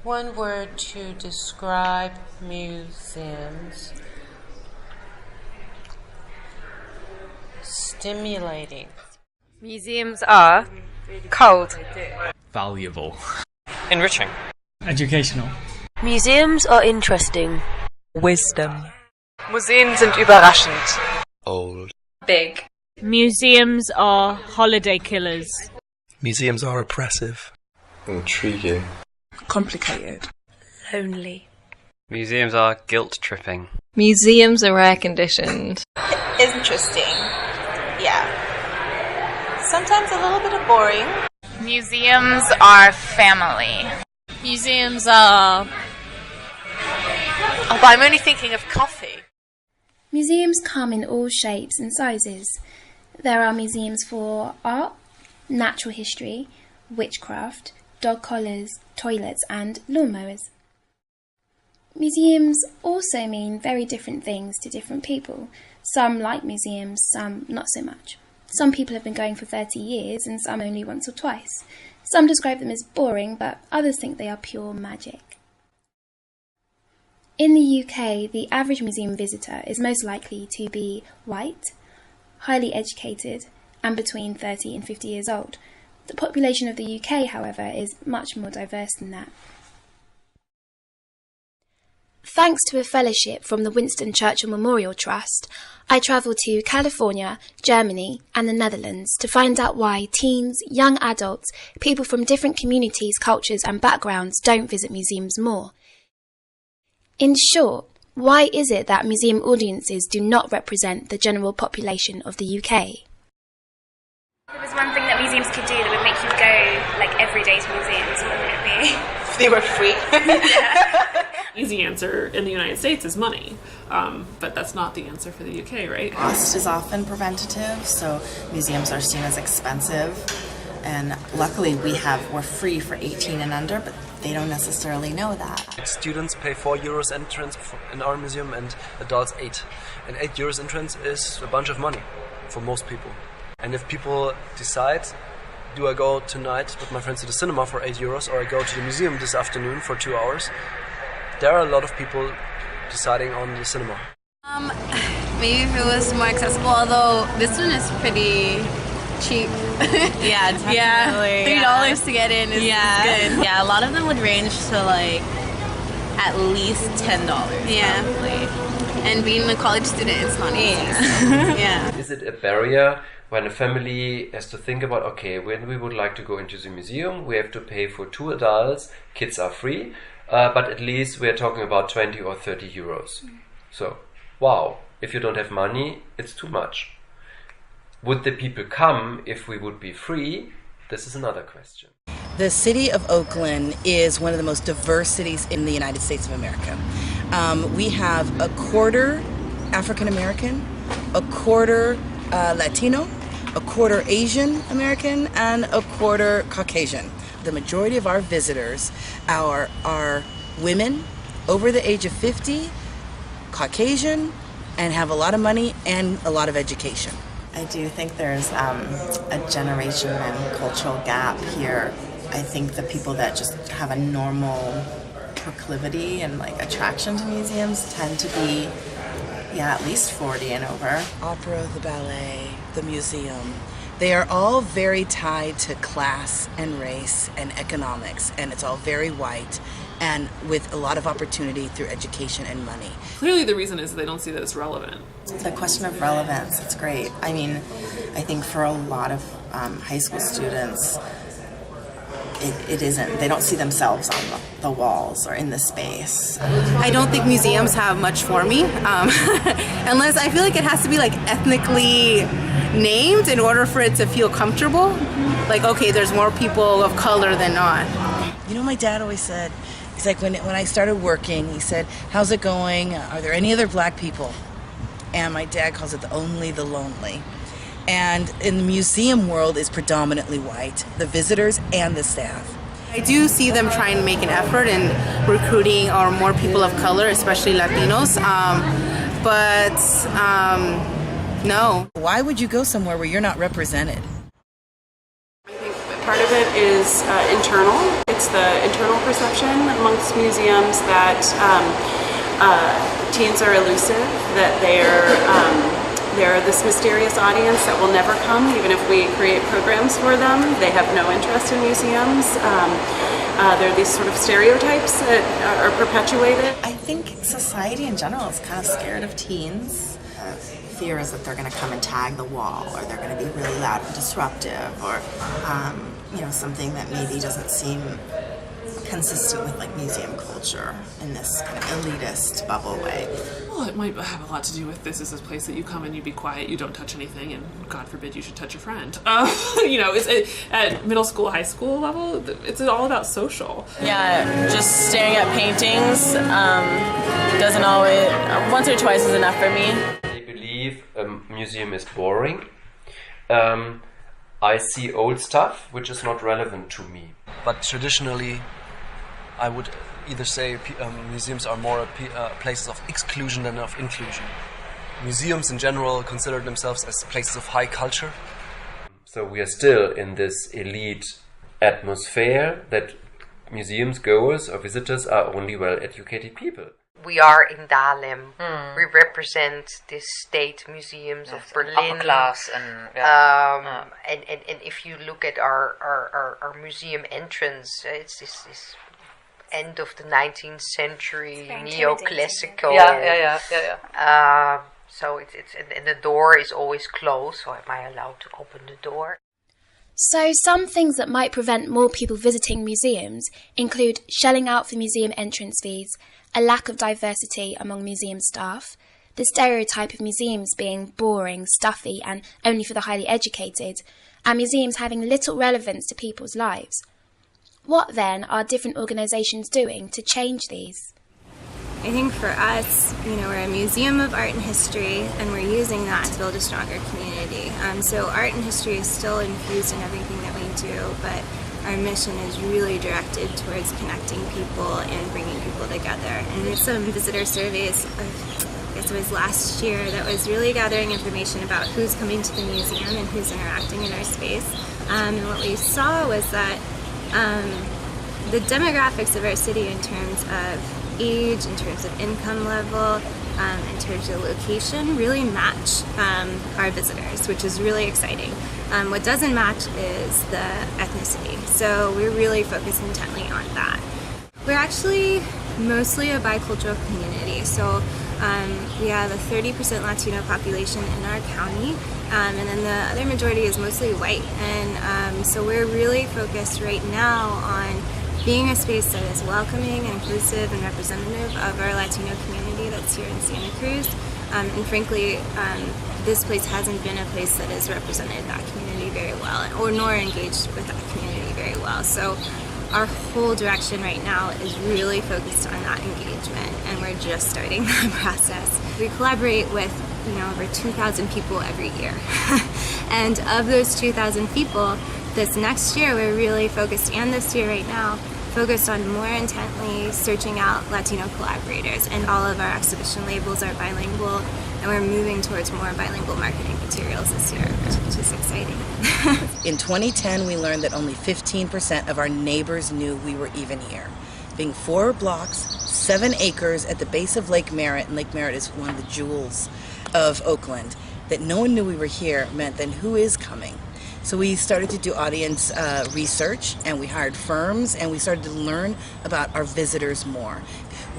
One word to describe museums. Stimulating. Museums are cold, Valuable. Enriching. Educational. Museums are interesting. Wisdom. Museen sind überraschend. Old. big. Museums are holiday killers. Museums are oppressive. Intriguing. Complicated. Lonely. Museums are guilt-tripping. Museums are air-conditioned. Interesting. Yeah. Sometimes a little bit of boring. Museums are family. Museums are... Oh, but I'm only thinking of coffee. Museums come in all shapes and sizes. There are museums for art, natural history, witchcraft, dog collars, toilets and lawnmowers. Museums also mean very different things to different people. Some like museums, some not so much. Some people have been going for 30 years and some only once or twice. Some describe them as boring, but others think they are pure magic. In the UK, the average museum visitor is most likely to be white, highly educated, and between 30 and 50 years old. The population of the UK, however, is much more diverse than that. Thanks to a fellowship from the Winston Churchill Memorial Trust, I travelled to California, Germany and the Netherlands to find out why teens, young adults, people from different communities, cultures and backgrounds don't visit museums more. In short, why is it that museum audiences do not represent the general population of the UK? There was one thing that museums could do that would make you go, like, every day to museums, what would it be? If they were free. Easy answer in the United States is money, but that's not the answer for the UK, right? Cost is often preventative, so museums are seen as expensive, and luckily we're free for 18 and under, but they don't necessarily know that. Students pay €4 entrance in our museum and adults 8. And €8 entrance is a bunch of money for most people. And if people decide, do I go tonight with my friends to the cinema for €8 or I go to the museum this afternoon for 2 hours, there are a lot of people deciding on the cinema. Maybe if it was more accessible, although this one is pretty cheap. Yeah, definitely. $3 to get in is good. Yeah, a lot of them would range to like at least $10. Yeah. Probably. And being a college student, it's not easy. Yeah. Is it a barrier when a family has to think about, okay, when we would like to go into the museum, we have to pay for 2 adults, kids are free, but at least we're talking about 20 or 30 euros. So, wow, if you don't have money, it's too much. Would the people come if we would be free? This is another question. The city of Oakland is one of the most diverse cities in the United States of America. We have a quarter African American, a quarter Latino, a quarter Asian American, and a quarter Caucasian. The majority of our visitors are women over the age of 50, Caucasian, and have a lot of money and a lot of education. I do think there's a generation and cultural gap here. I think the people that just have a normal proclivity and like attraction to museums tend to be, at least 40 and over. Opera, the ballet, the museum, they are all very tied to class and race and economics, and it's all very white and with a lot of opportunity through education and money. Clearly the reason is they don't see that it's relevant. The question of relevance, it's great. I mean, I think for a lot of high school students, it isn't. They don't see themselves on the walls or in the space. I don't think museums have much for me, unless I feel like it has to be like ethnically named in order for it to feel comfortable. Like, okay, there's more people of color than not. You know, my dad always said, he's like, when I started working, he said, how's it going? Are there any other black people? And my dad calls it only the lonely. And in the museum world is predominantly white, the visitors and the staff. I do see them trying to make an effort in recruiting or more people of color, especially Latinos, but no. Why would you go somewhere where you're not represented? I think Part of it is internal. It's the internal perception amongst museums that teens are elusive, that they're this mysterious audience that will never come, even if we create programs for them. They have no interest in museums. There are these sort of stereotypes that are perpetuated. I think society in general is kind of scared of teens. Fear is that they're going to come and tag the wall, or they're going to be really loud and disruptive, or something that maybe doesn't seem consistent with like museum culture in this kind of elitist bubble way. Well, it might have a lot to do with this is a place that you come and you be quiet, you don't touch anything, and God forbid you should touch a friend. At middle school, high school level, it's all about social. Yeah, just staring at paintings doesn't always, once or twice is enough for me. They believe a museum is boring. I see old stuff which is not relevant to me. But traditionally, I would either say museums are more places of exclusion than of inclusion. Museums in general consider themselves as places of high culture. So we are still in this elite atmosphere that museums goers or visitors are only well-educated people. We are in Dahlem. We represent the state museums of Berlin. Upper class and and if you look at our museum entrance, it's this end of the 19th century neoclassical. So it's and the door is always closed. So am I allowed to open the door? So some things that might prevent more people visiting museums include shelling out for museum entrance fees, a lack of diversity among museum staff, the stereotype of museums being boring, stuffy and only for the highly educated, and museums having little relevance to people's lives. What then are different organisations doing to change these? I think for us, we're a museum of art and history, and we're using that to build a stronger community. So art and history is still infused in everything that we do, but our mission is really directed towards connecting people and bringing people together. And there's some visitor surveys, I guess it was last year, that was really gathering information about who's coming to the museum and who's interacting in our space. And what we saw was that the demographics of our city in terms of age, in terms of income level, in terms of location, really match our visitors, which is really exciting. What doesn't match is the ethnicity, so we're really focused intently on that. We're actually mostly a bicultural community, so we have a 30% Latino population in our county, and then the other majority is mostly white, and so we're really focused right now on being a space that is welcoming, inclusive, and representative of our Latino community that's here in Santa Cruz. And frankly, this place hasn't been a place that has represented that community very well, or nor engaged with that community very well. So our whole direction right now is really focused on that engagement, and we're just starting that process. We collaborate with over 2,000 people every year. And of those 2,000 people, this next year we're really focused, and this year right now, focused on more intently searching out Latino collaborators, and all of our exhibition labels are bilingual, and we're moving towards more bilingual marketing materials this year, which is exciting. In 2010, we learned that only 15% of our neighbors knew we were even here. Being 4 blocks, 7 acres at the base of Lake Merritt, and Lake Merritt is one of the jewels of Oakland, that no one knew we were here meant then who is coming? So we started to do audience research, and we hired firms, and we started to learn about our visitors more.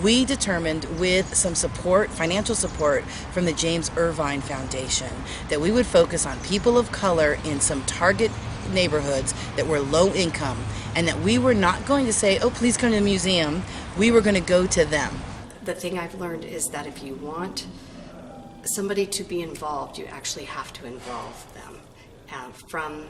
We determined, with some support, financial support from the James Irvine Foundation, that we would focus on people of color in some target neighborhoods that were low income, and that we were not going to say, oh, please come to the museum. We were going to go to them. The thing I've learned is that if you want somebody to be involved, you actually have to involve them. From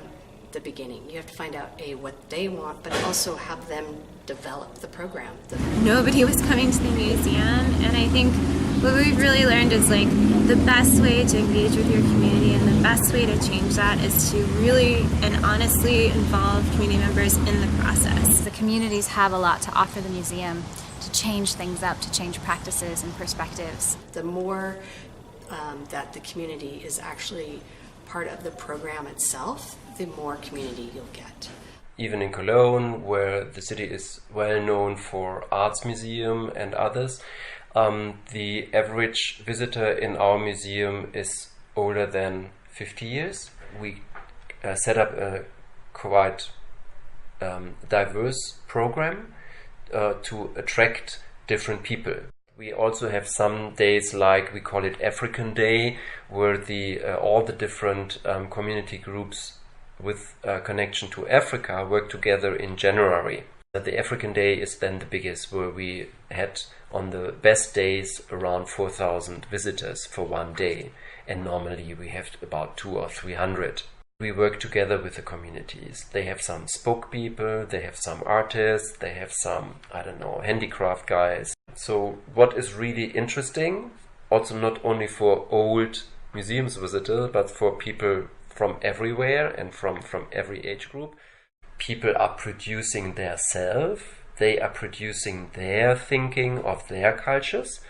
the beginning. You have to find out, what they want, but also have them develop the program. Nobody was coming to the museum, and I think what we've really learned is the best way to engage with your community and the best way to change that is to really and honestly involve community members in the process. The communities have a lot to offer the museum to change things up, to change practices and perspectives. The more that the community is actually part of the program itself, the more community you'll get. even in Cologne, where the city is well known for arts museum and others, the average visitor in our museum is older than 50 years. We set up a quite diverse program to attract different people. We also have some days, like we call it African Day, where all the different community groups with connection to Africa work together in January. The African Day is then the biggest, where we had on the best days around 4,000 visitors for one day, and normally we have about 200 or 300. We work together with the communities. They have some spokespeople, they have some artists, they have some, handicraft guys. So what is really interesting, also not only for old museums visitors, but for people from everywhere and from every age group, people are producing their self, they are producing their thinking of their cultures,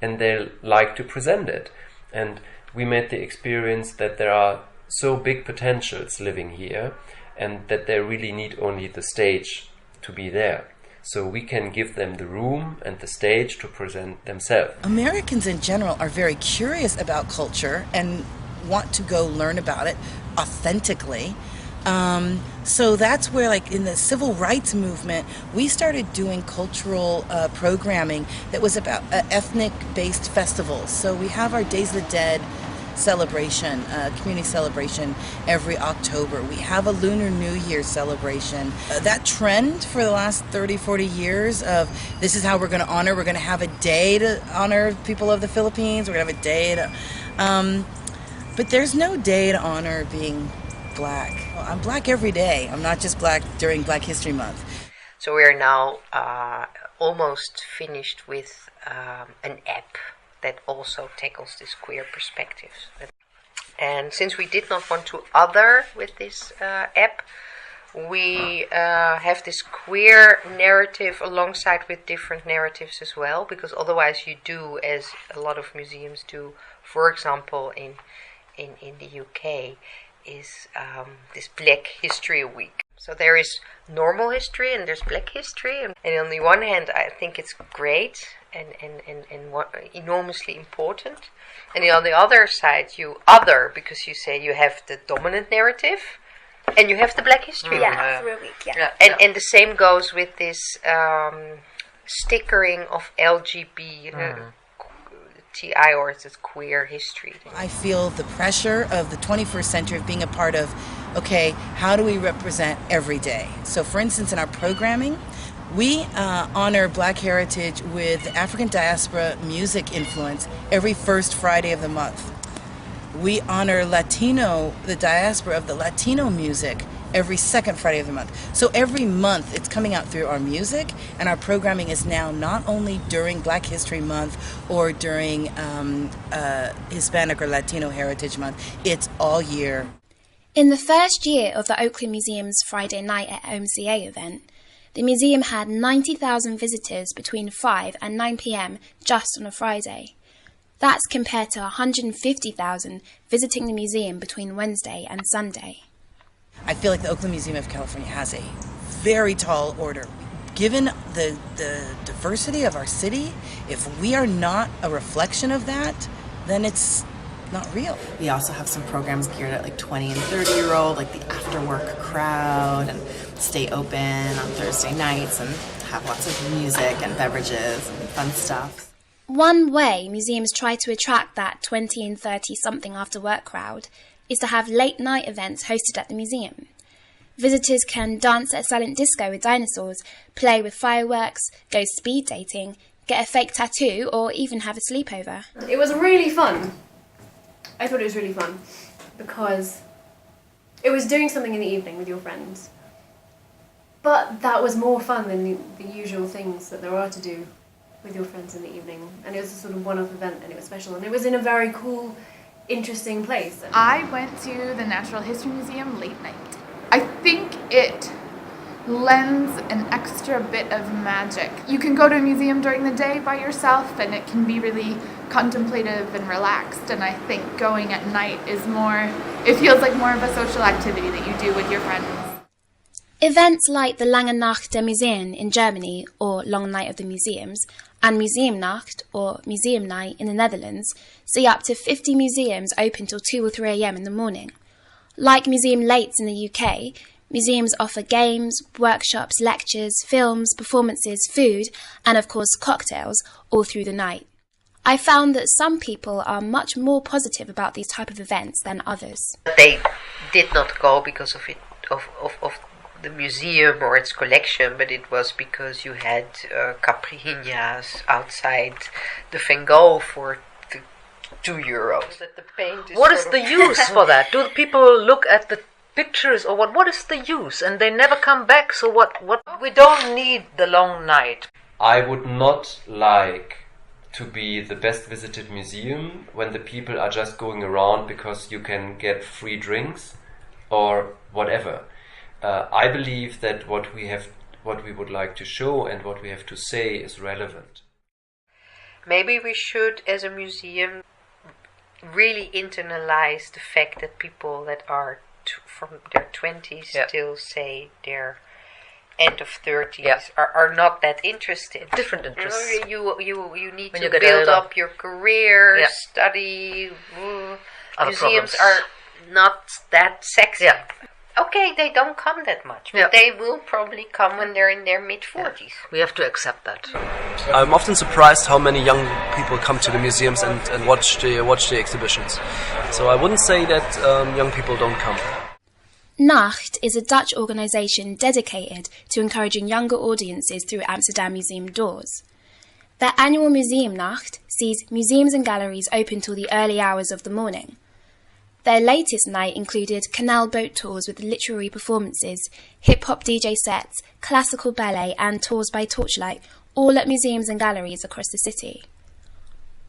and they like to present it. And we made the experience that there are so big potentials living here, and that they really need only the stage to be there. So we can give them the room and the stage to present themselves. Americans in general are very curious about culture and want to go learn about it authentically. So that's where, like in the civil rights movement, we started doing cultural programming that was about ethnic-based festivals. So we have our Days of the Dead celebration, community celebration every October. We have a Lunar New Year celebration. That trend for the last 30, 40 years of this is how we're going to have a day to honor people of the Philippines, we're going to have a day to, but there's no day to honor being Black. Well, I'm Black every day. I'm not just Black during Black History Month. So we are now almost finished with an app that also tackles this queer perspective. And since we did not want to other with this app, we have this queer narrative alongside with different narratives as well, because otherwise you do, as a lot of museums do, for example in the UK, is this Black History Week. So there is normal history and there's Black history, and on the one hand I think it's great and enormously important, and on the other side you other, because you say you have the dominant narrative and you have the Black History Week. For a week, And the same goes with this stickering of LGBT TI, or it's queer history. I feel the pressure of the 21st century of being a part of, okay, how do we represent every day? So for instance, in our programming, we honor Black heritage with African diaspora music influence every first Friday of the month. We honor the diaspora of the Latino music every second Friday of the month. So every month it's coming out through our music, and our programming is now not only during Black History Month or during Hispanic or Latino Heritage Month, it's all year. In the first year of the Oakland Museum's Friday Night at OMCA event, the museum had 90,000 visitors between 5 and 9 p.m. just on a Friday. That's compared to 150,000 visiting the museum between Wednesday and Sunday. I feel like the Oakland Museum of California has a very tall order. Given the diversity of our city, if we are not a reflection of that, then it's not real. We also have some programs geared at like 20 and 30-year-old, like the after-work crowd, and stay open on Thursday nights and have lots of music and beverages and fun stuff. One way museums try to attract that 20 and 30-something after-work crowd is to have late-night events hosted at the museum. Visitors can dance at a silent disco with dinosaurs, play with fireworks, go speed dating, get a fake tattoo, or even have a sleepover. It was really fun. I thought it was really fun because it was doing something in the evening with your friends. But that was more fun than the usual things that there are to do with your friends in the evening. And it was a sort of one-off event, and it was special. And it was in a very cool, interesting place. I went to the Natural History Museum late night. I think it lends an extra bit of magic. You can go to a museum during the day by yourself and it can be really contemplative and relaxed, and I think going at night is more, it feels like more of a social activity that you do with your friends. Events like the Lange Nacht der Museen in Germany, or Long Night of the Museums, and Museumnacht, or Museum Night in the Netherlands, see up to 50 museums open till 2 or 3 a.m. in the morning. Like Museum Lates in the UK, museums offer games, workshops, lectures, films, performances, food, and of course cocktails all through the night. I found that some people are much more positive about these type of events than others. They did not go because of the museum or its collection, but it was because you had caipirinhas outside the Van Gogh for €2. What is the use for that? Do people look at the pictures or what? What is the use? And they never come back, so what? We don't need the long night. I would not like to be the best visited museum when the people are just going around because you can get free drinks or whatever. I believe that what we would like to show and what we have to say is relevant. Maybe we should, as a museum, really internalize the fact that people that are from their 20s till, say, their end of 30s are not that interested. Different interests. You need to build up your career, study. Museums are not that sexy. Okay, they don't come that much, but they will probably come when they're in their mid-40s. We have to accept that. I'm often surprised how many young people come to the museums and watch the exhibitions. So I wouldn't say that young people don't come. Nacht is a Dutch organisation dedicated to encouraging younger audiences through Amsterdam Museum doors. Their annual Museumnacht sees museums and galleries open till the early hours of the morning. Their latest night included canal boat tours with literary performances, hip-hop DJ sets, classical ballet and tours by torchlight, all at museums and galleries across the city.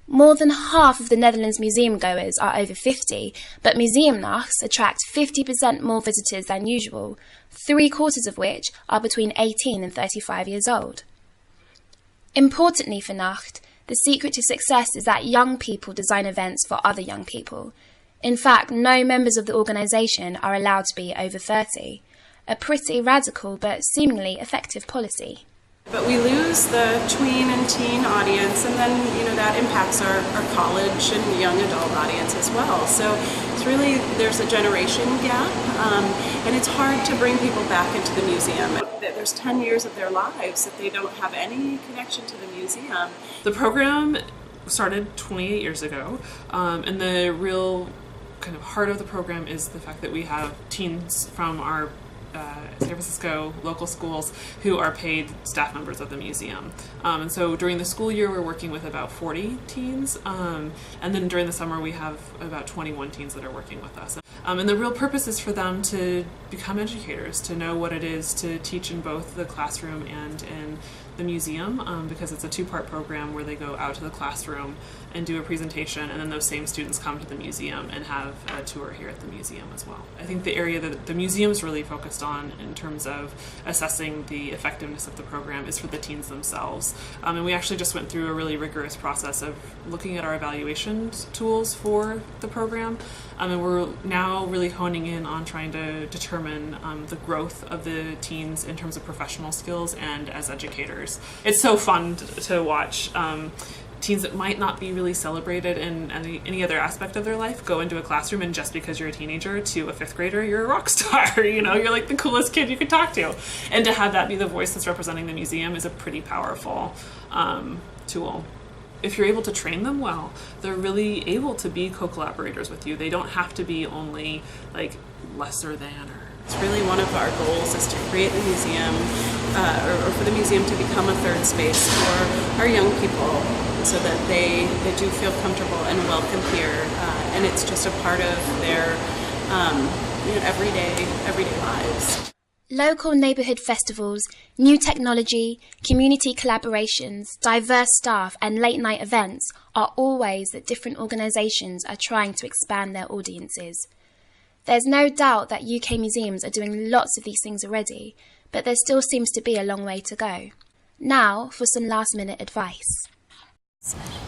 More than half of the Netherlands museum goers are over 50, but Museumnachts attract 50% more visitors than usual, 3/4 of which are between 18 and 35 years old. Importantly for Nacht, the secret to success is that young people design events for other young people. In fact, no members of the organisation are allowed to be over 30, a pretty radical but seemingly effective policy. But we lose the tween and teen audience, and then that impacts our college and young adult audience as well. So it's really, there's a generation gap, and it's hard to bring people back into the museum. There's 10 years of their lives that they don't have any connection to the museum. The program started 28 years ago, and the real kind of heart of the program is the fact that we have teens from our San Francisco local schools who are paid staff members of the museum. And so during the school year we're working with about 40 teens, and then during the summer we have about 21 teens that are working with us. And the real purpose is for them to become educators, to know what it is to teach in both the classroom and in the museum, because it's a two-part program where they go out to the classroom and do a presentation, and then those same students come to the museum and have a tour here at the museum as well. I think the area that the museum's really focused on in terms of assessing the effectiveness of the program is for the teens themselves. And we actually just went through a really rigorous process of looking at our evaluation tools for the program, and we're now really honing in on trying to determine the growth of the teens in terms of professional skills and as educators. It's so fun to watch teens that might not be really celebrated in any other aspect of their life go into a classroom, and just because you're a teenager to a 5th grader, you're a rock star. You're like the coolest kid you could talk to. And to have that be the voice that's representing the museum is a pretty powerful tool. If you're able to train them well, they're really able to be co-collaborators with you. They don't have to be only like lesser than or. It's really one of our goals is to create the museum, or for the museum to become a third space for our young people, so that they do feel comfortable and welcome here, and it's just a part of their everyday lives. Local neighbourhood festivals, new technology, community collaborations, diverse staff and late-night events are all ways that different organisations are trying to expand their audiences. There's no doubt that UK museums are doing lots of these things already, but there still seems to be a long way to go. Now for some last-minute advice.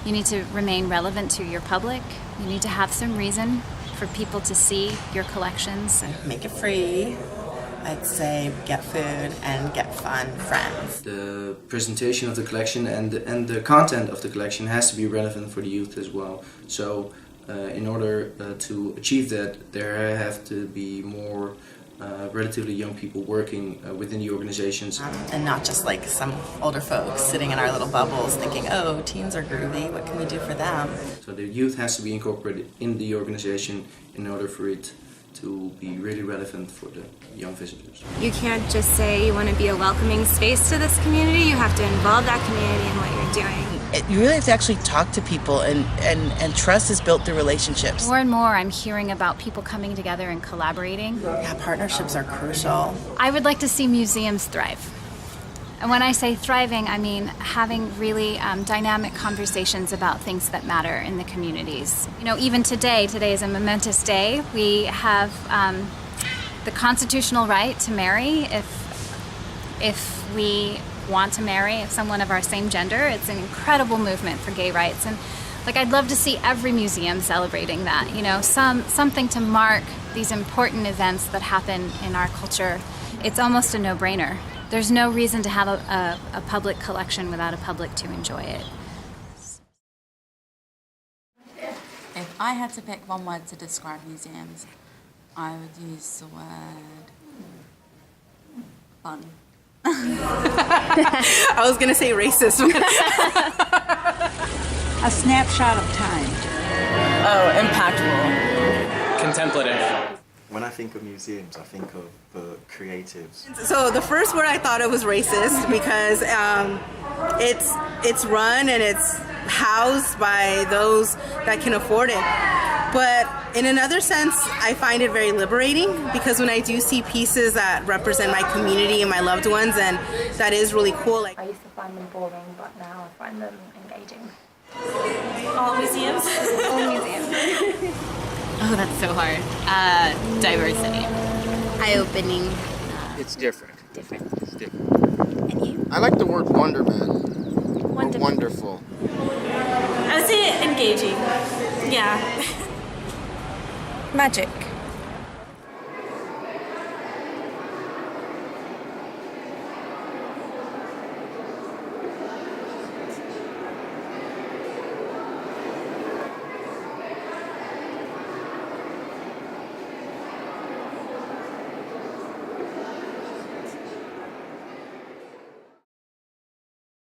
You need to remain relevant to your public. You need to have some reason for people to see your collections. Make it free. I'd say get food and get fun friends. The presentation of the collection and the content of the collection has to be relevant for the youth as well. So in order to achieve that, there have to be more relatively young people working within the organizations. And not just like some older folks sitting in our little bubbles thinking, oh, teens are groovy, what can we do for them? So the youth has to be incorporated in the organization in order for it to be really relevant for the young visitors. You can't just say you want to be a welcoming space to this community, you have to involve that community in what you're doing. You really have to actually talk to people, and trust is built through relationships. More and more I'm hearing about people coming together and collaborating. Yeah, partnerships are crucial. I would like to see museums thrive. And when I say thriving, I mean having really dynamic conversations about things that matter in the communities. You know, even today is a momentous day. We have the constitutional right to marry if we want to marry someone of our same gender. It's an incredible movement for gay rights, and like I'd love to see every museum celebrating that. You know, something to mark these important events that happen in our culture. It's almost a no-brainer. There's no reason to have a public collection without a public to enjoy it. If I had to pick one word to describe museums, I would use the word fun. I was going to say racist. A snapshot of time. Oh, impactful. Contemplative. When I think of museums, I think of the creatives. So the first word I thought of was racist because it's run and it's housed by those that can afford it. But in another sense, I find it very liberating because when I do see pieces that represent my community and my loved ones, and that is really cool. Like, I used to find them boring, but now I find them engaging. All museums? All museums. Oh, that's so hard. Diversity. Eye-opening. It's different. It's different. And you? I like the word wonderment. Wonderful. I would say engaging. Yeah. Magic.